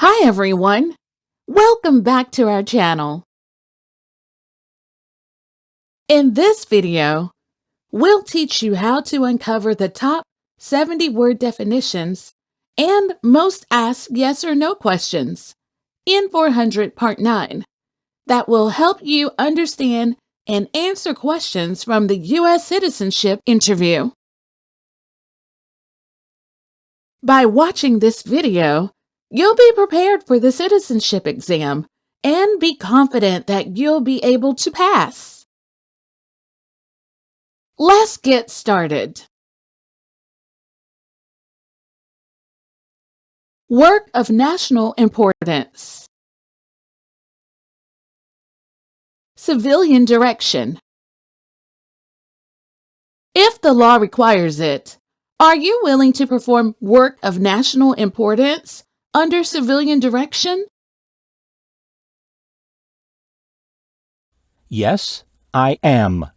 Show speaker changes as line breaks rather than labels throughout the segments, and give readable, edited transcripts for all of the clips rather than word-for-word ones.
Hi everyone! Welcome back to our channel. In this video, we'll teach you how to uncover the top 70 word definitions and most asked yes or no questions, N400 Part 9, that will help you understand and answer questions from the U.S. Citizenship Interview. By watching this video, you'll be prepared for the citizenship exam and be confident that you'll be able to pass. Let's get started. Work of national importance. Civilian direction. If the law requires it, are you willing to perform work of national importance under civilian direction?
Yes, I am.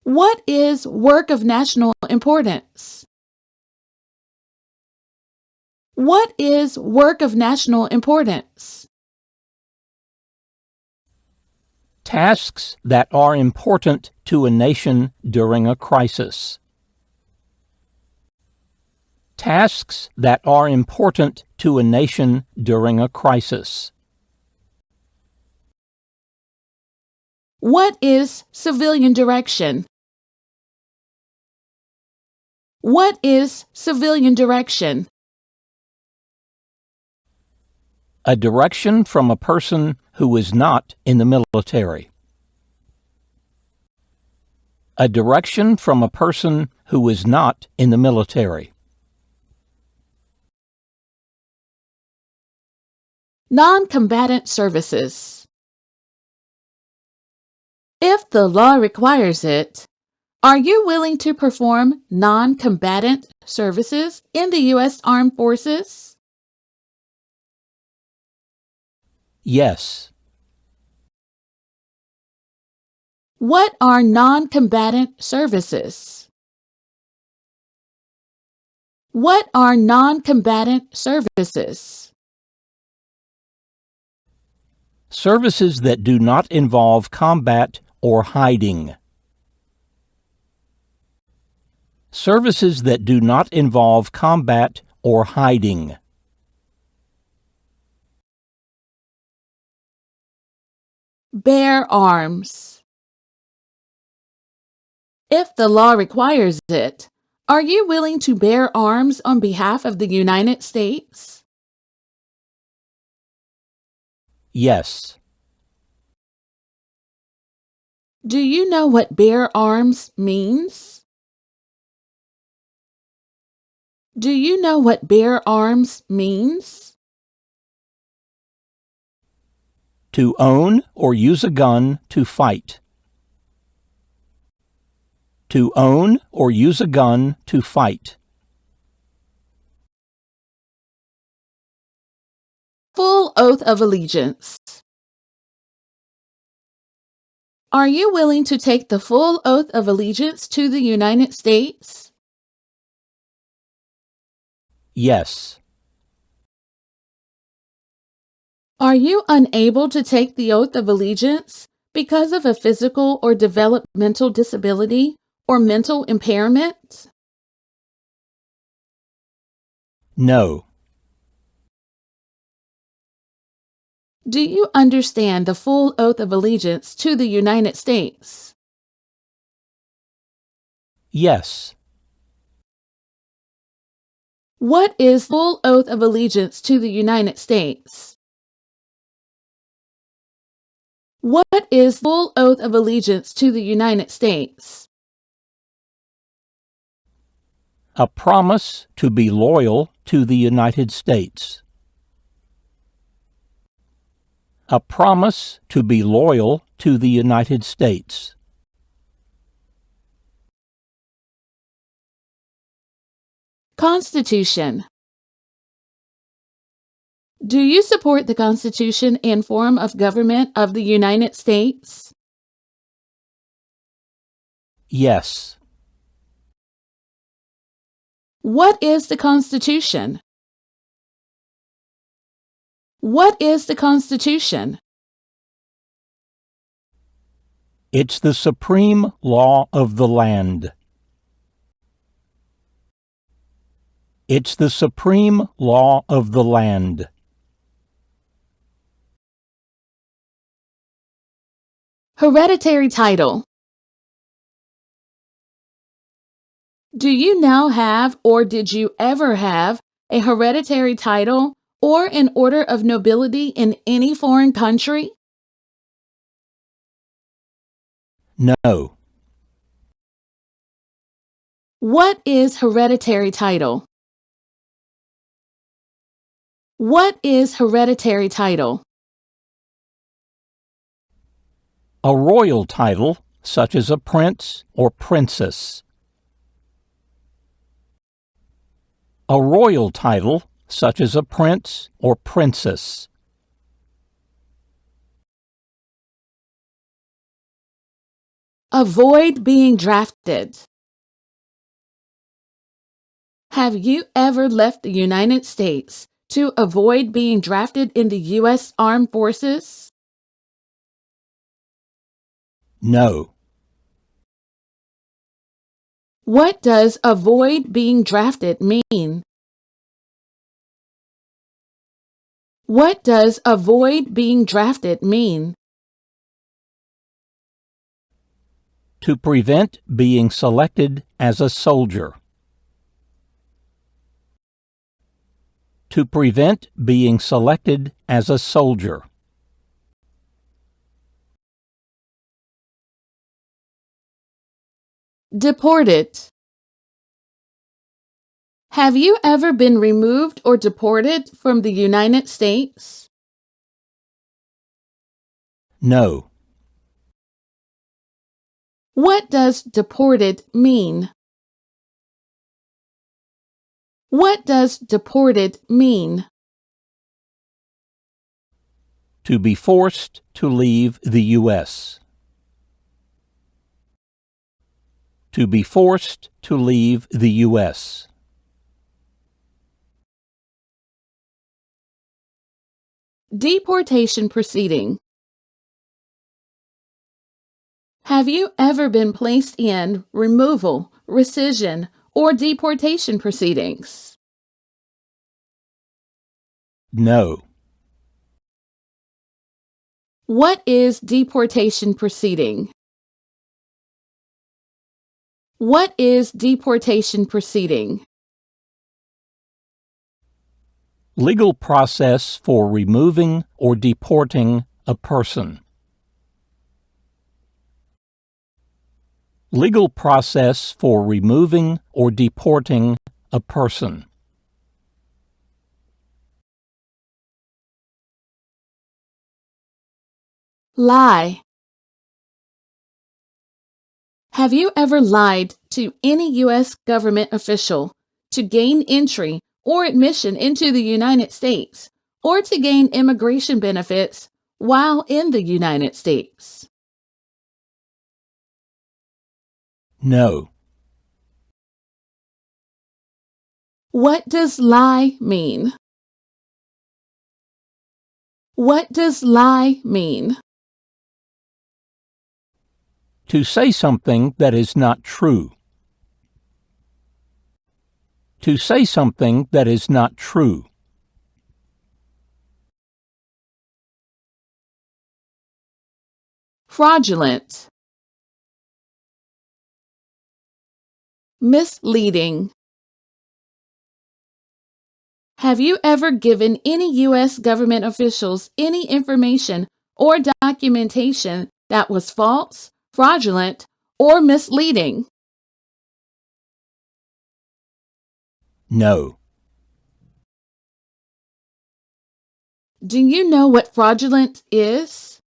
What is work of national importance? What is work of national importance?
Tasks that are important to a nation during a crisis. Tasks that are important to a nation during a crisis.
What is civilian direction? What is civilian direction?
A direction from a person who is not in the military. A direction from a person who is not in the military.
Non-combatant services. If the law requires it, are you willing to perform non-combatant services in the U.S. Armed Forces?
Yes.
What are non-combatant services? What are non-combatant services?
Services that do not involve combat or hiding. Services that do not involve combat or hiding.
Bear arms. If the law requires it, are you willing to bear arms on behalf of the United States?
Yes.
Do you know what bear arms means? Do you know what bear arms means?
To own or use a gun to fight. To own or use a gun to fight.
Full oath of allegiance. Are you willing to take the full oath of allegiance to the United States?
Yes.
Are you unable to take the oath of allegiance because of a physical or developmental disability or mental impairment?
No.
Do you understand the full oath of allegiance to the United States?
Yes.
What is full oath of allegiance to the United States? What is full oath of allegiance to the United States?
A promise to be loyal to the United States. A promise to be loyal to the United States.
Constitution. Do you support the Constitution and form of government of the United States?
Yes.
What is the Constitution? What is the Constitution?
It's the supreme law of the land. It's the supreme law of the land.
Hereditary title. Do you now have, or did you ever have, a hereditary title or an order of nobility in any foreign country?
No.
What is hereditary title? What is hereditary title?
A royal title, such as a prince or princess. A royal title, such as a prince or princess.
Avoid being drafted. Have you ever left the United States to avoid being drafted in the U.S. Armed Forces?
No.
What does avoid being drafted mean? What does avoid being drafted mean?
To prevent being selected as a soldier. To prevent being selected as a soldier.
Deported. Have you ever been removed or deported from the United States?
No.
What does deported mean? What does deported mean?
To be forced to leave the U.S. To be forced to leave the U.S.
Deportation proceeding. Have you ever been placed in removal, rescission, or deportation proceedings?
No.
What is deportation proceeding? What is deportation proceeding?
Legal process for removing or deporting a person. Legal process for removing or deporting a person.
Lie. Have you ever lied to any U.S. government official to gain entry or admission into the United States, or to gain immigration benefits while in the United States?
No.
What does lie mean? What does lie mean?
To say something that is not true. To say something that is not true.
Fraudulent. Misleading. Have you ever given any U.S. government officials any information or documentation that was false, fraudulent, or misleading?
No.
Do you know what fraudulent is?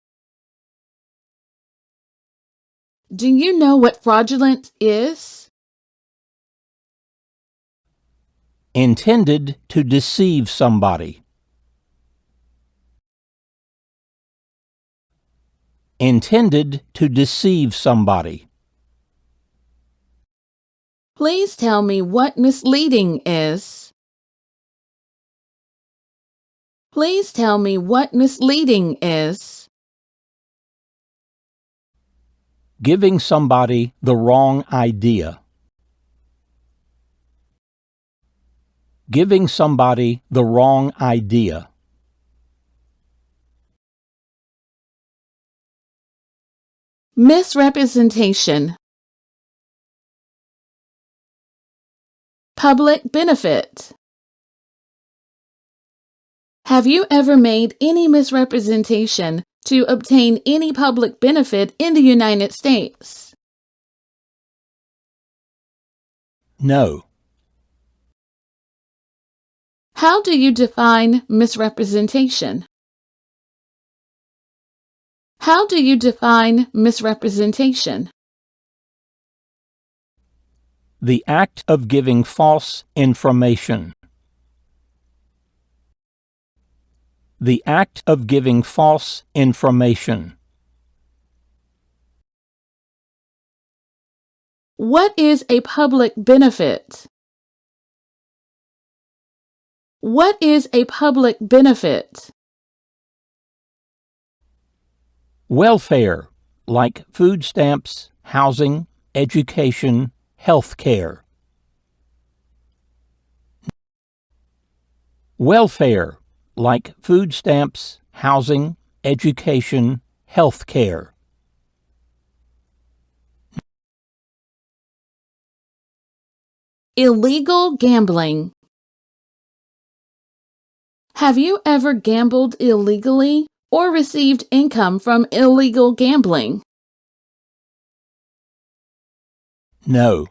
Do you know what fraudulent is?
Intended to deceive somebody. Intended to deceive somebody.
Please tell me what misleading is. Please tell me what misleading is.
Giving somebody the wrong idea. Giving somebody the wrong idea.
Misrepresentation. Public benefit. Have you ever made any misrepresentation to obtain any public benefit in the United States?
No.
How do you define misrepresentation? How do you define misrepresentation?
The act of giving false information. The act of giving false information.
What is a public benefit? What is a public benefit?
Welfare, like food stamps, housing, education, health care. Welfare, like food stamps, housing, education, health care.
Illegal gambling. Have you ever gambled illegally or received income from illegal gambling?
No.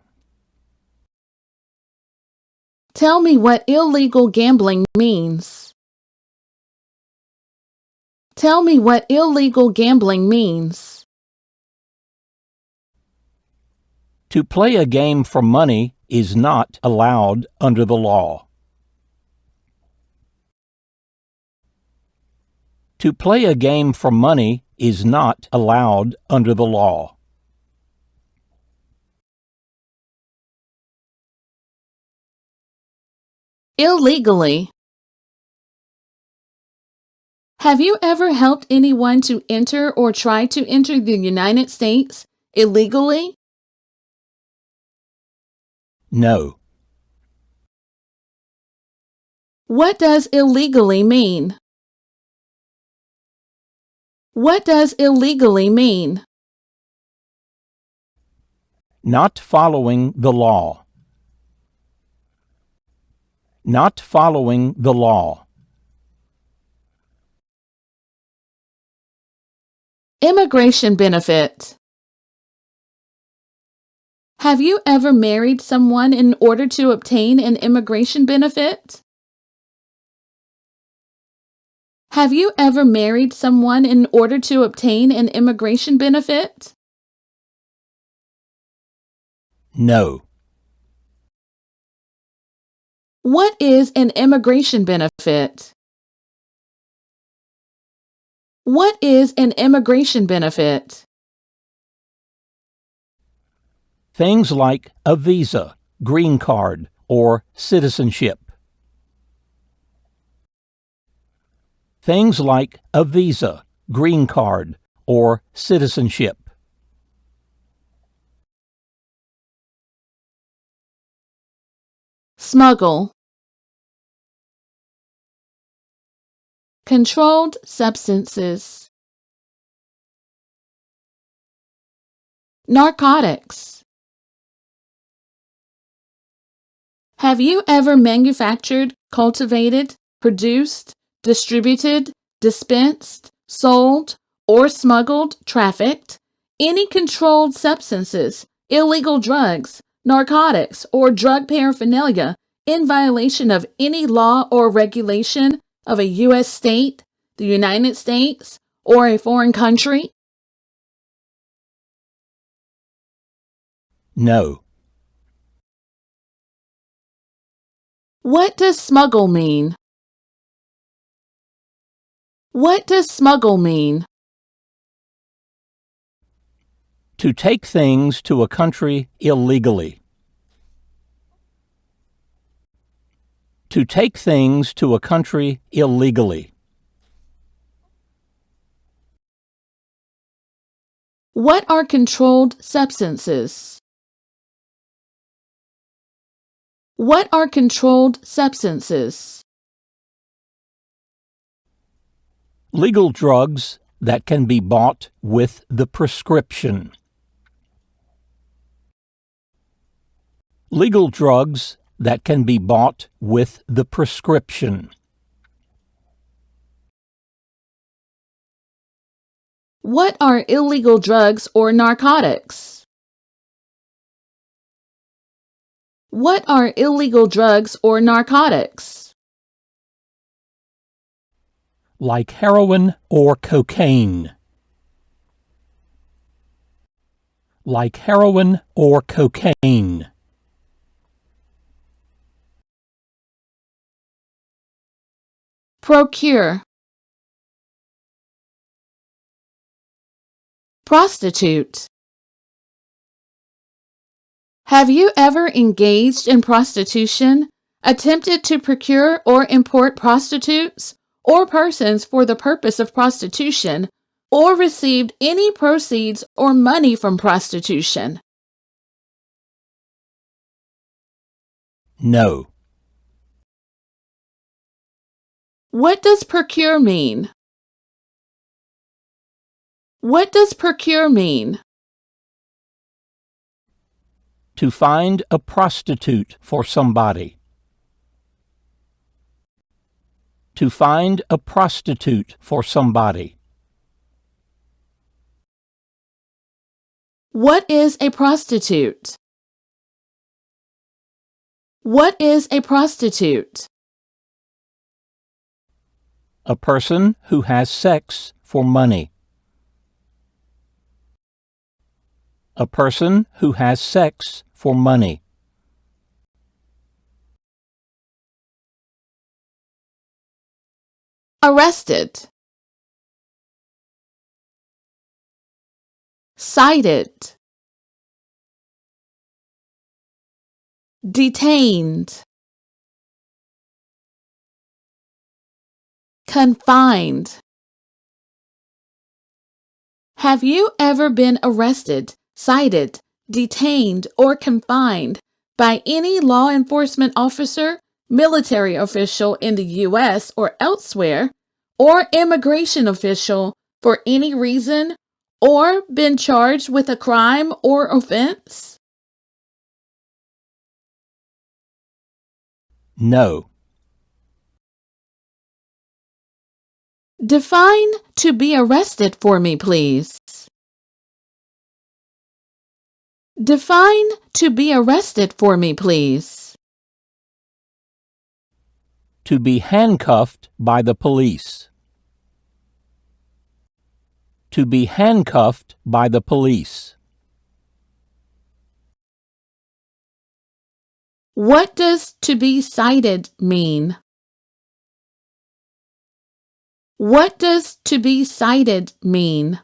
Tell me what illegal gambling means. Tell me what illegal gambling means.
To play a game for money is not allowed under the law. To play a game for money is not allowed under the law.
Illegally. Have you ever helped anyone to enter or try to enter the United States illegally?
No.
What does illegally mean? What does illegally mean?
Not following the law. Not following the law.
Immigration benefit. Have you ever married someone in order to obtain an immigration benefit? Have you ever married someone in order to obtain an immigration benefit?
No.
What is an immigration benefit? What is an immigration benefit?
Things like a visa, green card, or citizenship. Things like a visa, green card, or citizenship.
Smuggle. Controlled substances. Narcotics. Have you ever manufactured, cultivated, produced, distributed, dispensed, sold, or smuggled, trafficked any controlled substances, illegal drugs, narcotics, or drug paraphernalia in violation of any law or regulation of a U.S. state, the United States, or a foreign country?
No.
What does smuggle mean? What does smuggle mean?
To take things to a country illegally. To take things to a country illegally.
What are controlled substances? What are controlled substances?
Legal drugs that can be bought with the prescription. Legal drugs that can be bought with the prescription.
What are illegal drugs or narcotics? What are illegal drugs or narcotics?
Like heroin or cocaine. Like heroin or cocaine.
Procure. Prostitute. Have you ever engaged in prostitution, attempted to procure or import prostitutes or persons for the purpose of prostitution, or received any proceeds or money from prostitution?
No.
What does procure mean? What does procure mean?
To find a prostitute for somebody. To find a prostitute for somebody.
What is a prostitute? What is a prostitute?
A person who has sex for money. A person who has sex for money.
Arrested. Cited. Detained. Confined. Have you ever been arrested, cited, detained, or confined by any law enforcement officer, military official in the U.S. or elsewhere, or immigration official for any reason, or been charged with a crime or offense?
No.
Define to be arrested for me, please. Define to be arrested for me, please.
To be handcuffed by the police. To be handcuffed by the police.
What does to be cited mean? What does to be cited mean?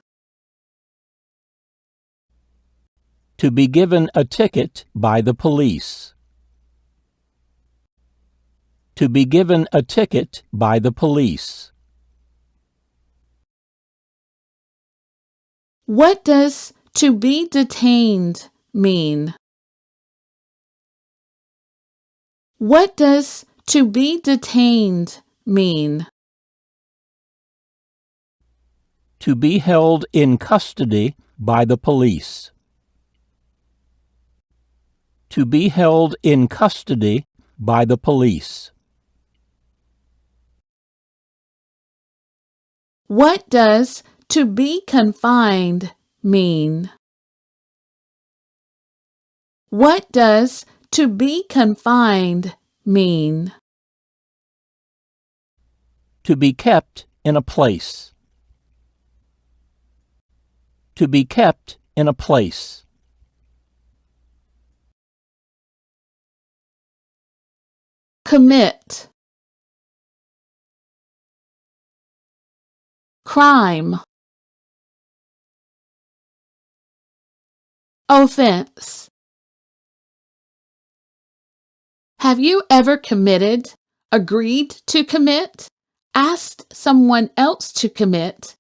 To be given a ticket by the police. To be given a ticket by the police.
What does to be detained mean? What does to be detained mean?
To be held in custody by the police. To be held in custody by the police.
What does to be confined mean? What does to be confined mean?
To be kept in a place. To be kept in a place.
Commit. Crime. Offense. Have you ever committed, agreed to commit, asked someone else to commit,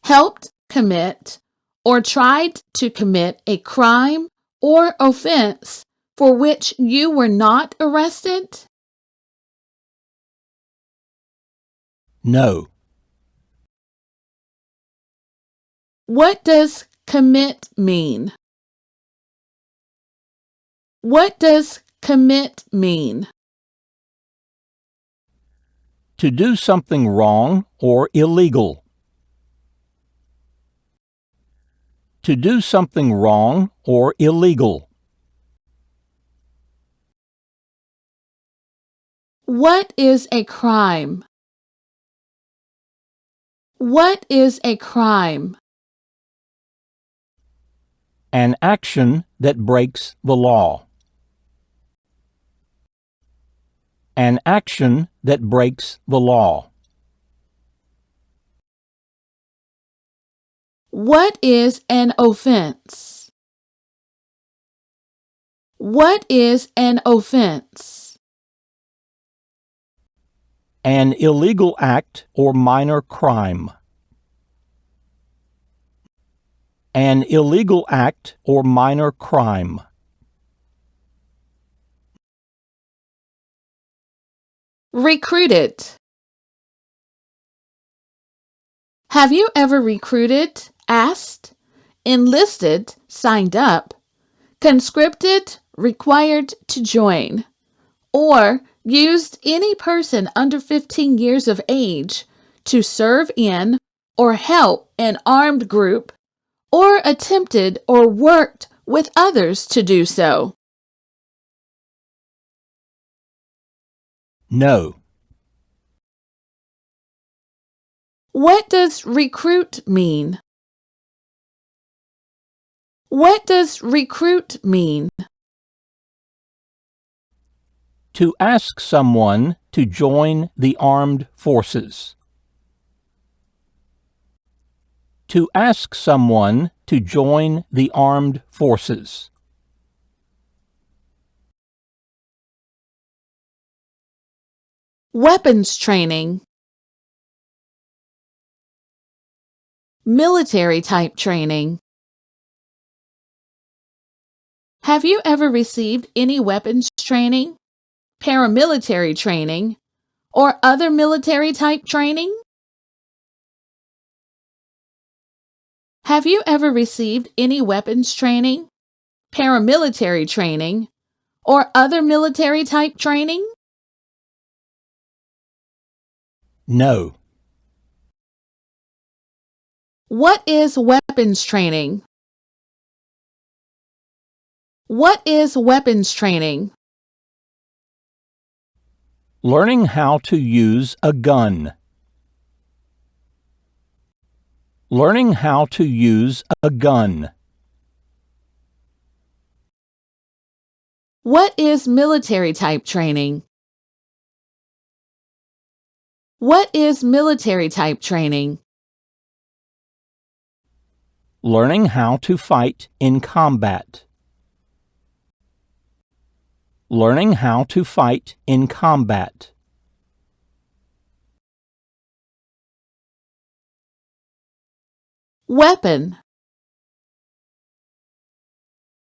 helped commit, or tried to commit a crime or offense for which you were not arrested?
No.
What does commit mean? What does commit mean?
To do something wrong or illegal. To do something wrong or illegal.
What is a crime? What is a crime?
An action that breaks the law. An action that breaks the law.
What is an offense? What is an offense?
An illegal act or minor crime. An illegal act or minor crime.
Recruited. Have you ever recruited, asked, enlisted, signed up, conscripted, required to join, or used any person under 15 years of age to serve in or help an armed group, or attempted or worked with others to do so?
No.
What does recruit mean? What does recruit mean?
To ask someone to join the armed forces. To ask someone to join the armed forces.
Weapons training. Military type training. Have you ever received any weapons training, paramilitary training, or other military type training? Have you ever received any weapons training, paramilitary training, or other military type training?
No.
What is weapons training? What is weapons training?
Learning how to use a gun. Learning how to use a gun.
What is military type training? What is military type training?
Learning how to fight in combat. Learning how to fight in combat.
Weapon.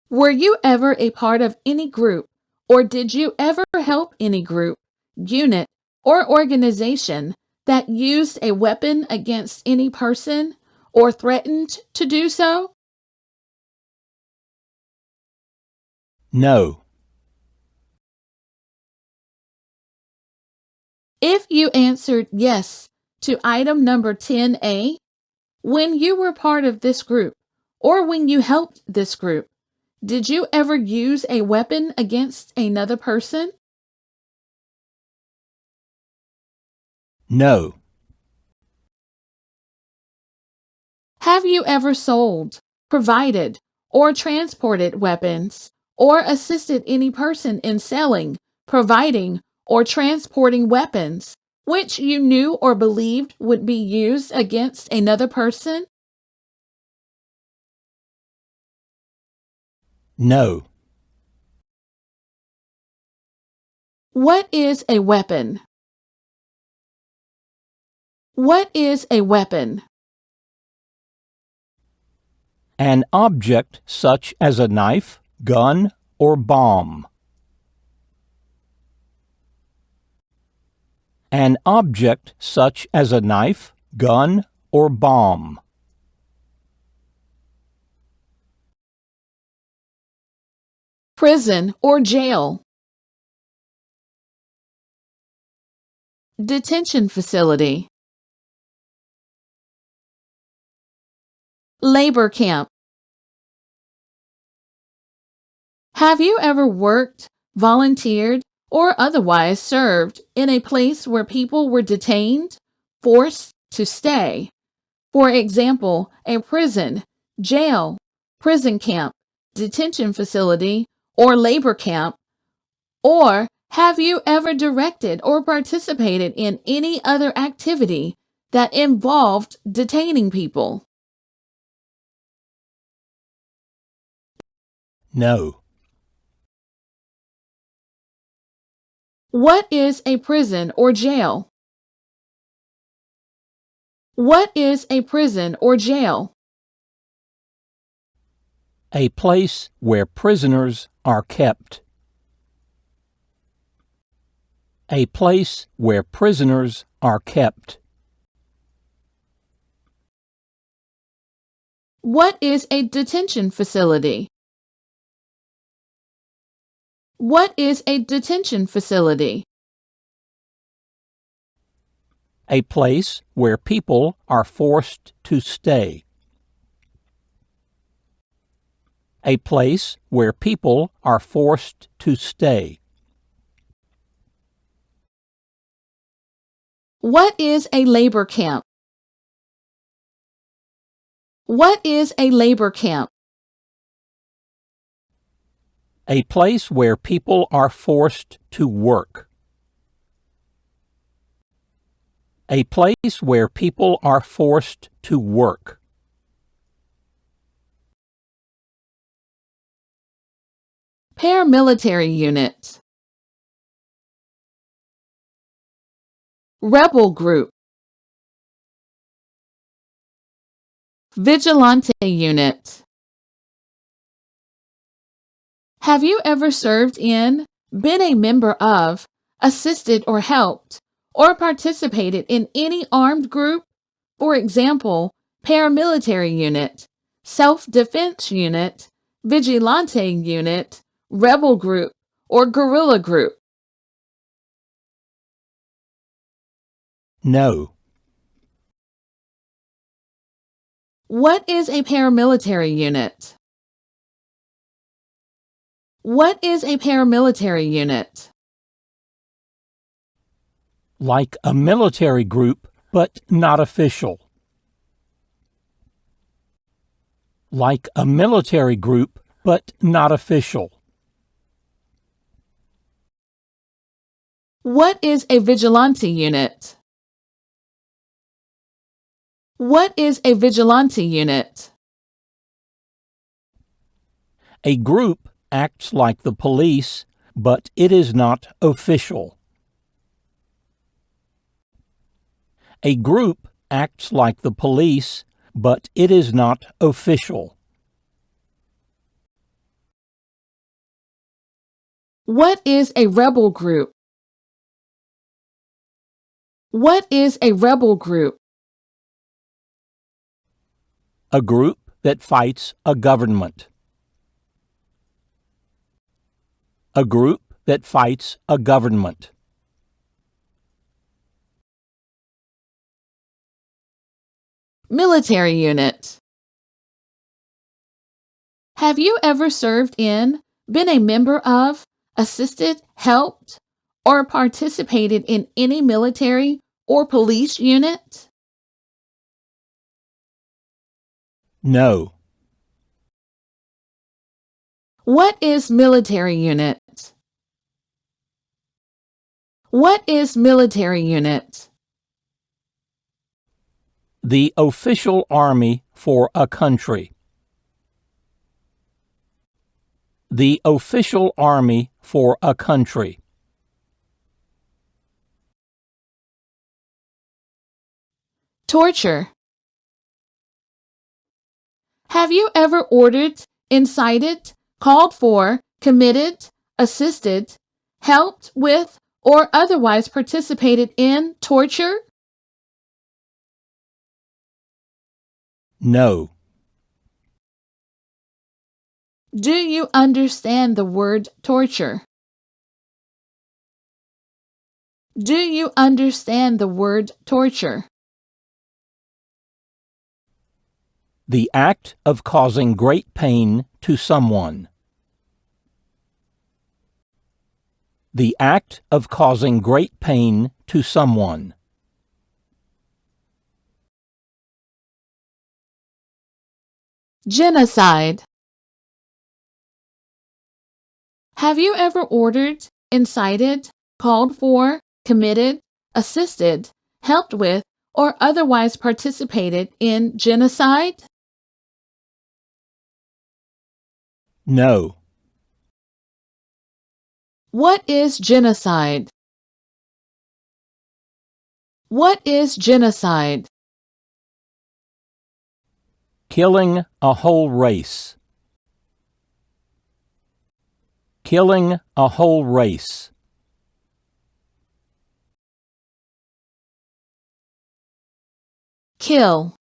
Were you ever a part of any group, or did you ever help any group, unit, or organization that used a weapon against any person or threatened to do so?
No.
If you answered yes to item number 10A, when you were part of this group, or when you helped this group, did you ever use a weapon against another person?
No.
Have you ever sold, provided, or transported weapons, or assisted any person in selling, providing, or transporting weapons, which you knew or believed would be used against another person?
No.
What is a weapon? What is a weapon?
An object such as a knife, gun, or bomb. An object such as a knife, gun, or bomb.
Prison or jail. Detention facility. Labor camp. Have you ever worked, volunteered, or otherwise served in a place where people were detained, forced to stay? For example, a prison, jail, prison camp, detention facility, or labor camp. Or have you ever directed or participated in any other activity that involved detaining people?
No.
What is a prison or jail? What is a prison or jail?
A place where prisoners are kept. A place where prisoners are kept.
What is a detention facility? What is a detention facility?
A place where people are forced to stay. A place where people are forced to stay.
What is a labor camp? What is a labor camp?
A place where people are forced to work. A place where people are forced to work.
Paramilitary unit. Rebel group. Vigilante unit. Have you ever served in, been a member of, assisted or helped, or participated in any armed group? For example, paramilitary unit, self-defense unit, vigilante unit, rebel group, or guerrilla group?
No.
What is a paramilitary unit? What is a paramilitary unit?
Like a military group, but not official. Like a military group, but not official.
What is a vigilante unit? What is a vigilante unit?
A group acts like the police, but it is not official. A group acts like the police, but it is not official.
What is a rebel group? What is a rebel group?
A group that fights a government. A group that fights a government.
Military unit. Have you ever served in, been a member of, assisted, helped, or participated in any military or police unit?
No.
What is military unit? What is military unit?
The official army for a country. The official army for a country.
Torture. Have you ever ordered, incited, called for, committed, assisted, helped with, or otherwise participated in torture?
No.
Do you understand the word torture? Do you understand the word torture?
The act of causing great pain to someone. The act of causing great pain to someone.
Genocide. Have you ever ordered, incited, called for, committed, assisted, helped with, or otherwise participated in genocide?
No.
What is genocide? What is genocide?
Killing a whole race. Killing a whole race.
Kill.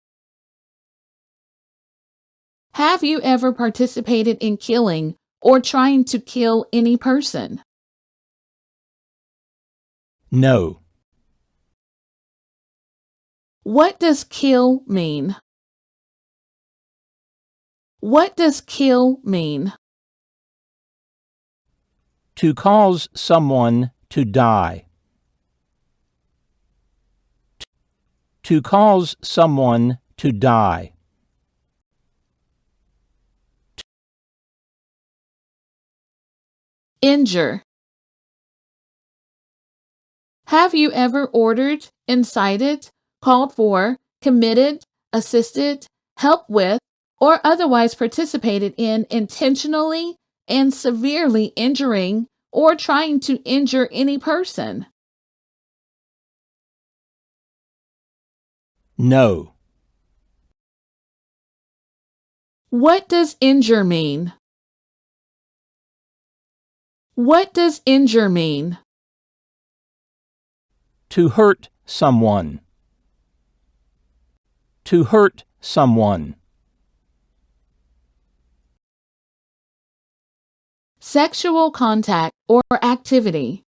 Have you ever participated in killing or trying to kill any person?
No.
What does kill mean? What does kill mean?
To cause someone to die. To cause someone to die.
Injure. Have you ever ordered, incited, called for, committed, assisted, helped with, or otherwise participated in intentionally and severely injuring or trying to injure any person?
No.
What does injure mean? What does injure mean?
To hurt someone. To hurt someone.
Sexual contact or activity.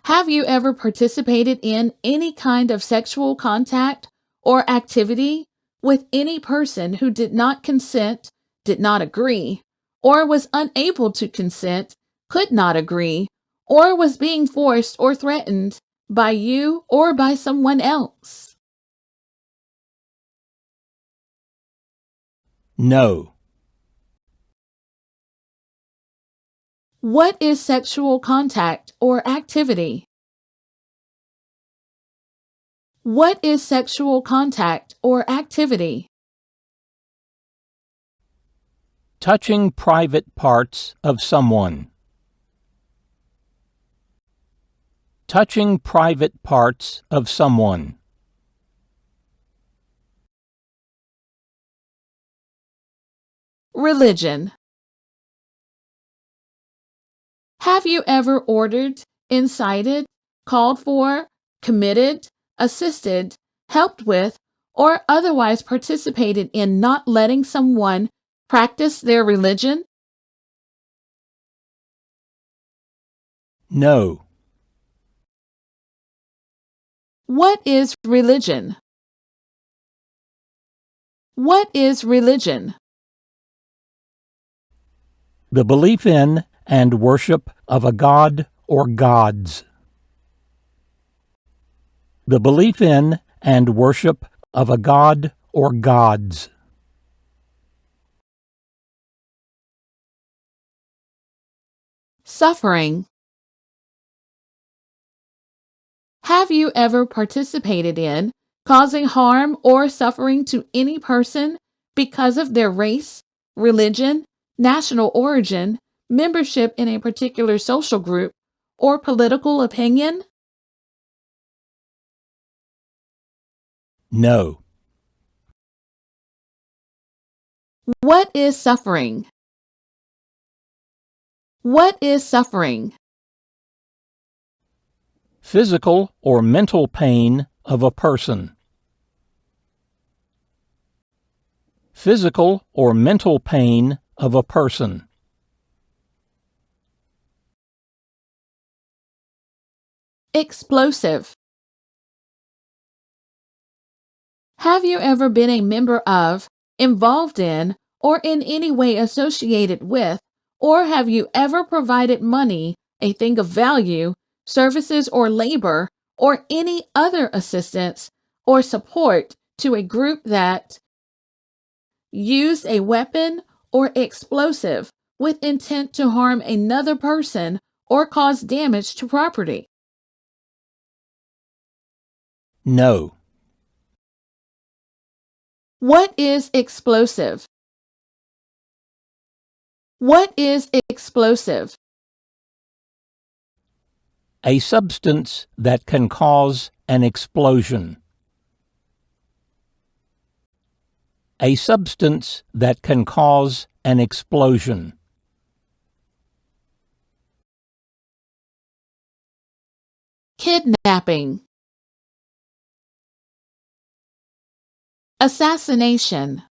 Have you ever participated in any kind of sexual contact or activity with any person who did not consent, did not agree, or was unable to consent, could not agree, or was being forced or threatened by you or by someone else?
No.
What is sexual contact or activity? What is sexual contact or activity?
Touching private parts of someone. Touching private parts of someone.
Religion. Have you ever ordered, incited, called for, committed, assisted, helped with, or otherwise participated in not letting someone practice their religion?
No.
What is religion? What is religion?
The belief in and worship of a god or gods. The belief in and worship of a god or gods.
Suffering. Have you ever participated in causing harm or suffering to any person because of their race, religion, national origin, membership in a particular social group, or political opinion?
No.
What is suffering? What is suffering?
Physical or mental pain of a person. Physical or mental pain of a person.
Explosive. Have you ever been a member of, involved in, or in any way associated with, or have you ever provided money, a thing of value, services or labor, or any other assistance or support to a group that used a weapon or explosive with intent to harm another person or cause damage to property?
No.
What is explosive? What is explosive?
A substance that can cause an explosion. A substance that can cause an explosion.
Kidnapping. Assassination.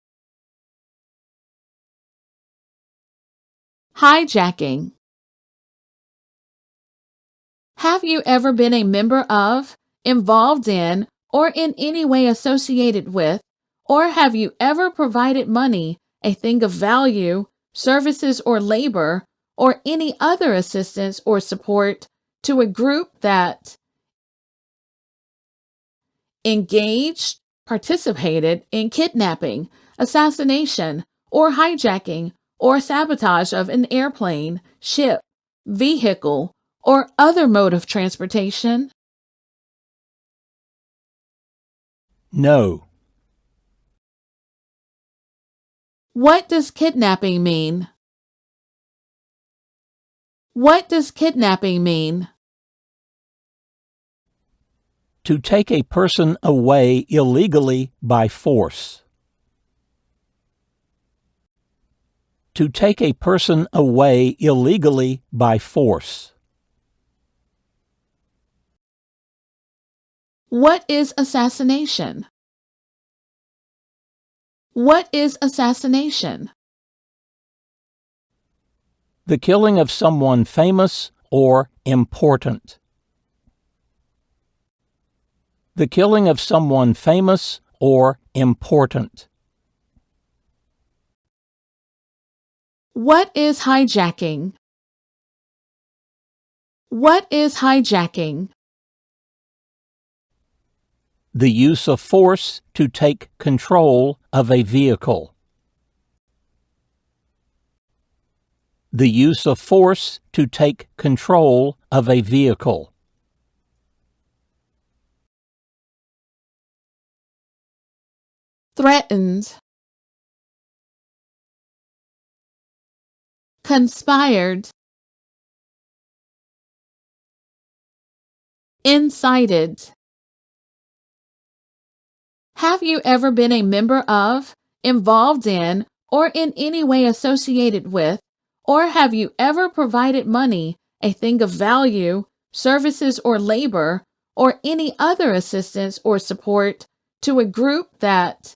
Hijacking. Have you ever been a member of, involved in, or in any way associated with, or have you ever provided money, a thing of value, services or labor, or any other assistance or support to a group that engaged, participated in kidnapping, assassination, or hijacking, or sabotage of an airplane, ship, vehicle, or other mode of transportation?
No.
What does kidnapping mean? What does kidnapping mean?
To take a person away illegally by force. To take a person away illegally by force.
What is assassination? What is assassination?
The killing of someone famous or important. The killing of someone famous or important.
What is hijacking? What is hijacking?
The use of force to take control of a vehicle. The use of force to take control of a vehicle.
Threatened. Conspired. Incited. Have you ever been a member of, involved in, or in any way associated with, or have you ever provided money, a thing of value, services or labor, or any other assistance or support to a group that?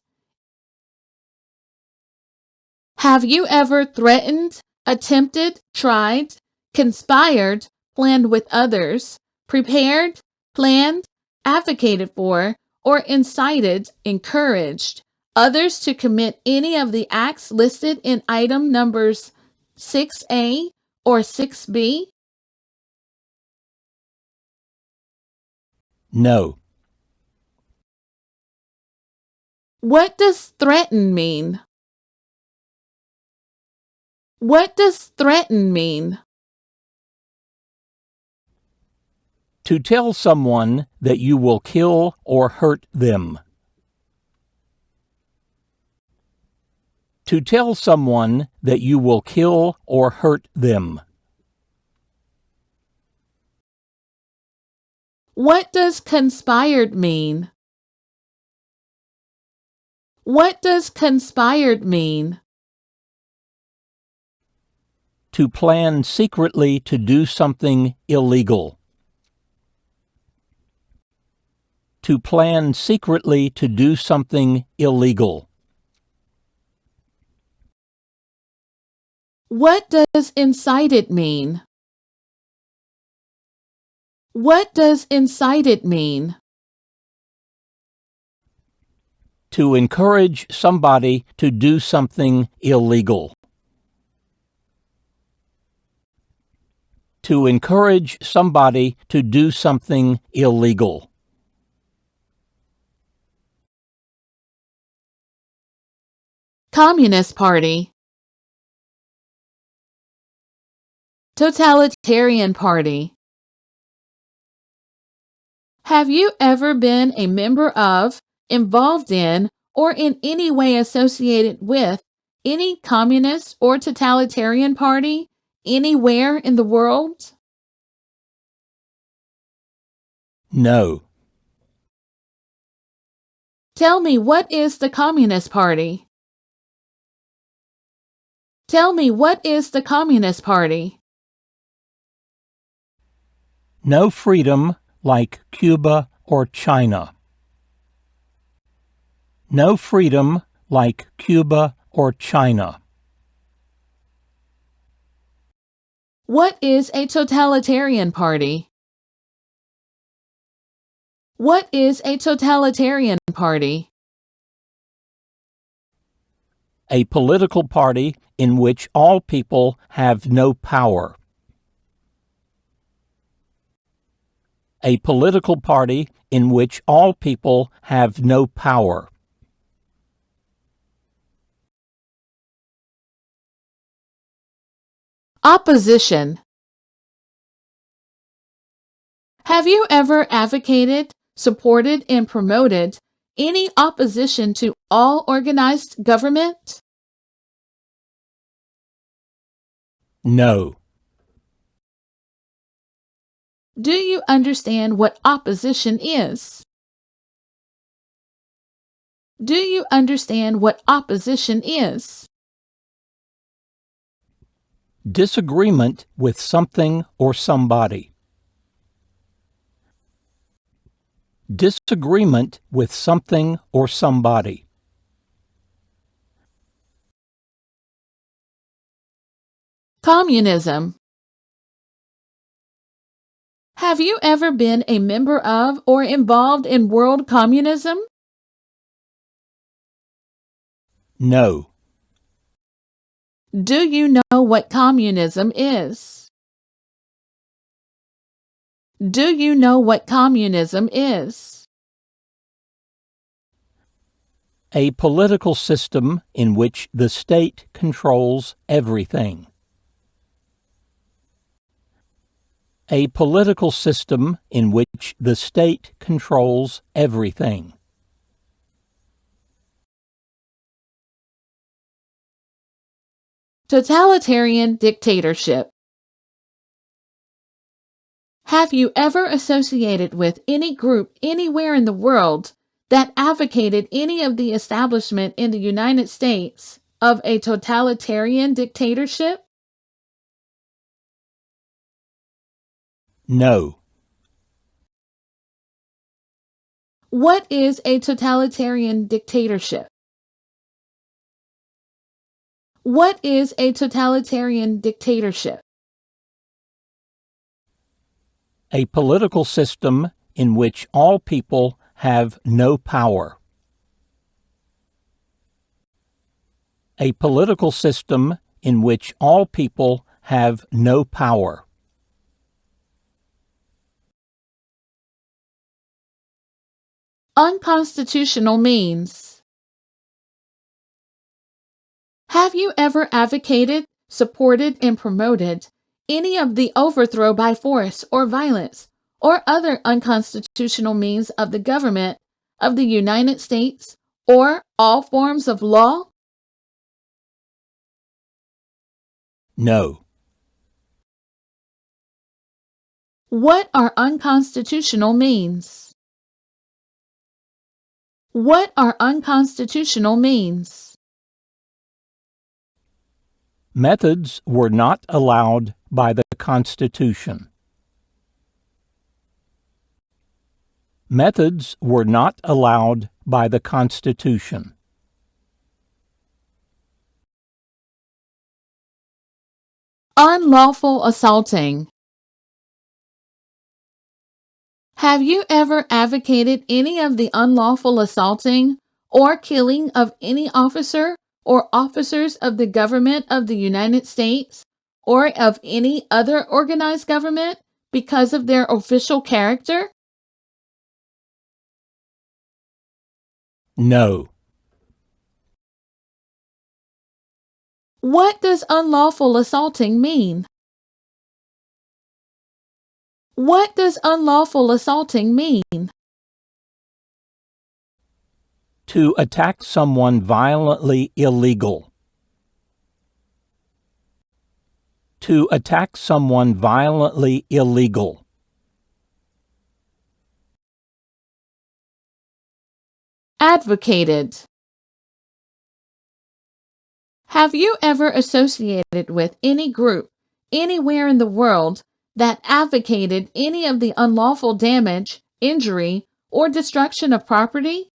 Have you ever threatened, attempted, tried, conspired, planned with others, prepared, planned, advocated for, or incited, encouraged others to commit any of the acts listed in item numbers 6A or 6B?
No.
What does threaten mean? What does threaten mean?
To tell someone that you will kill or hurt them. To tell someone that you will kill or hurt them.
What does conspired mean? What does conspired mean?
To plan secretly to do something illegal. To plan secretly to do something illegal.
What does incited mean? What does incited mean?
To encourage somebody to do something illegal. To encourage somebody to do something illegal.
Communist Party. Totalitarian Party. Have you ever been a member of, involved in, or in any way associated with any communist or totalitarian party anywhere in the world?
No.
Tell me, what is the Communist Party? Tell me, what is the Communist Party?
No freedom like Cuba or China. No freedom like Cuba or China.
What is a totalitarian party? What is a totalitarian party?
A political party in which all people have no power. A political party in which all people have no power.
Opposition. Have you ever advocated, supported, and promoted any opposition to all organized government?
No.
Do you understand what opposition is? Do you understand what opposition is?
Disagreement with something or somebody. Disagreement with something or somebody.
Communism. Have you ever been a member of or involved in world communism?
No.
Do you know what communism is? Do you know what communism is?
A political system in which the state controls everything. A political system in which the state controls everything.
Totalitarian dictatorship. Have you ever associated with any group anywhere in the world that advocated any of the establishment in the United States of a totalitarian dictatorship?
No.
What is a totalitarian dictatorship? What is a totalitarian dictatorship?
A political system in which all people have no power. A political system in which all people have no power.
Unconstitutional means. Have you ever advocated, supported, and promoted any of the overthrow by force or violence or other unconstitutional means of the government of the United States or all forms of law?
No.
What are unconstitutional means? What are unconstitutional means?
Methods were not allowed by the Constitution. Methods were not allowed by the Constitution.
Unlawful assaulting. Have you ever advocated any of the unlawful assaulting or killing of any officer or officers of the government of the United States or of any other organized government because of their official character?
No.
What does unlawful assaulting mean? What does unlawful assaulting mean?
To attack someone violently illegal. To attack someone violently illegal.
Advocated. Have you ever associated with any group anywhere in the world that advocated any of the unlawful damage, injury, or destruction of property?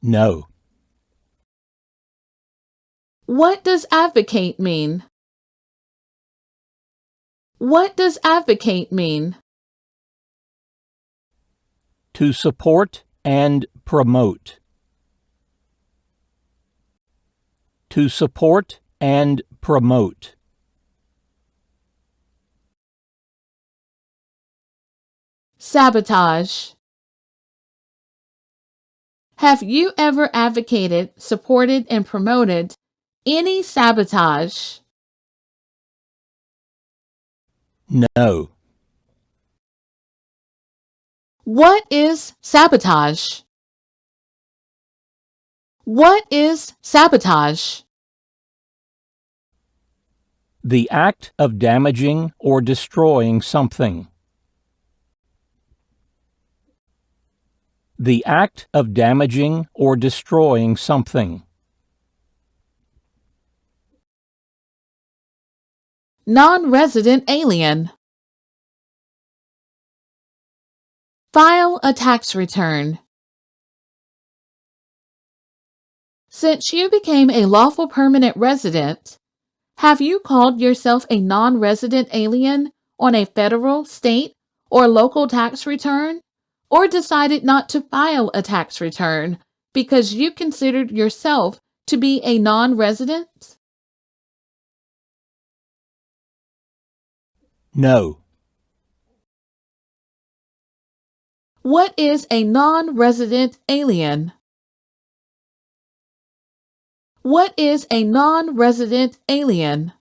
No.
What does advocate mean? What does advocate mean?
To support and promote. To support and promote.
Sabotage. Have you ever advocated, supported, and promoted any sabotage?
No.
What is sabotage? What is sabotage?
The act of damaging or destroying something. The act of damaging or destroying something.
Non-resident alien. File a tax return. Since you became a lawful permanent resident, have you called yourself a non-resident alien on a federal, state, or local tax return, or decided not to file a tax return because you considered yourself to be a non-resident?
No.
What is a non-resident alien? What is a non-resident alien?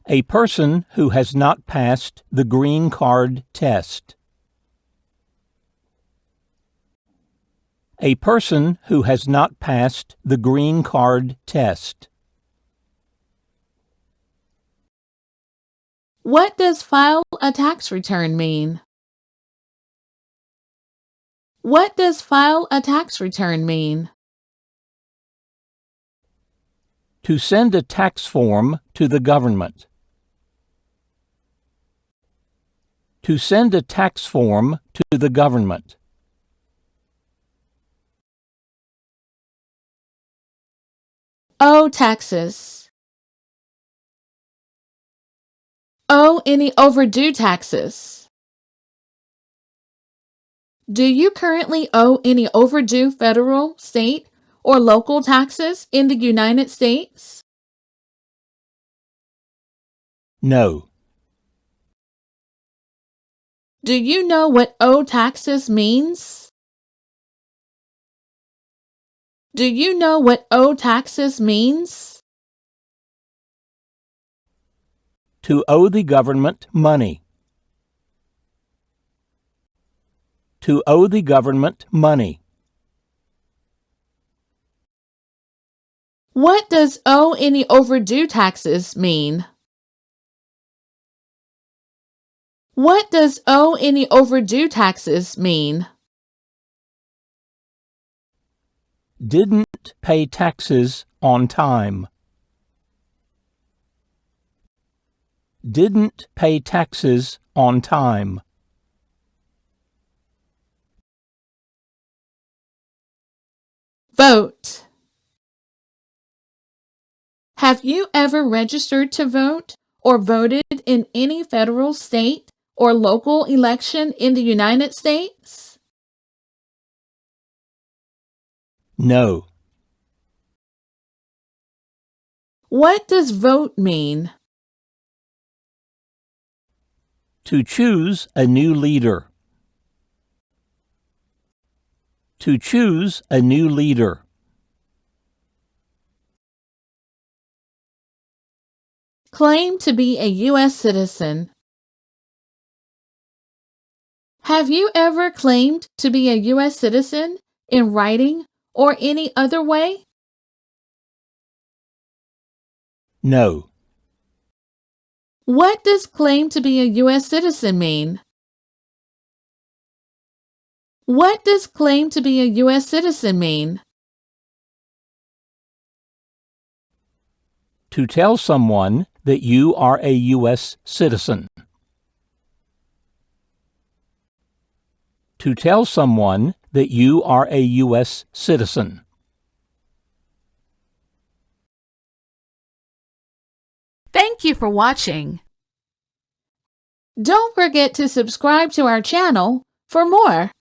A person who has not passed the green card test. A person who has not passed the green card test.
What does file a tax return mean? What does file a tax return mean?
To send a tax form to the government. To send a tax form to the government.
Owe taxes. Owe any overdue taxes. Do you currently owe any overdue federal, state, or local taxes in the United States?
No.
Do you know what owe taxes means? Do you know what owe taxes means?
To owe the government money. To owe the government money.
What does owe any overdue taxes mean? What does owe any overdue taxes mean?
Didn't pay taxes on time. Didn't pay taxes on time.
Vote. Have you ever registered to vote or voted in any federal, state, or local election in the United States?
No.
What does vote mean?
To choose a new leader. To choose a new leader.
Claim to be a U.S. citizen. Have you ever claimed to be a U.S. citizen in writing or any other way?
No.
What does claim to be a U.S. citizen mean? What does claim to be a U.S. citizen mean?
To tell someone that you are a U.S. citizen. To tell someone that you are a U.S. citizen.
Thank you for watching. Don't forget to subscribe to our channel for more.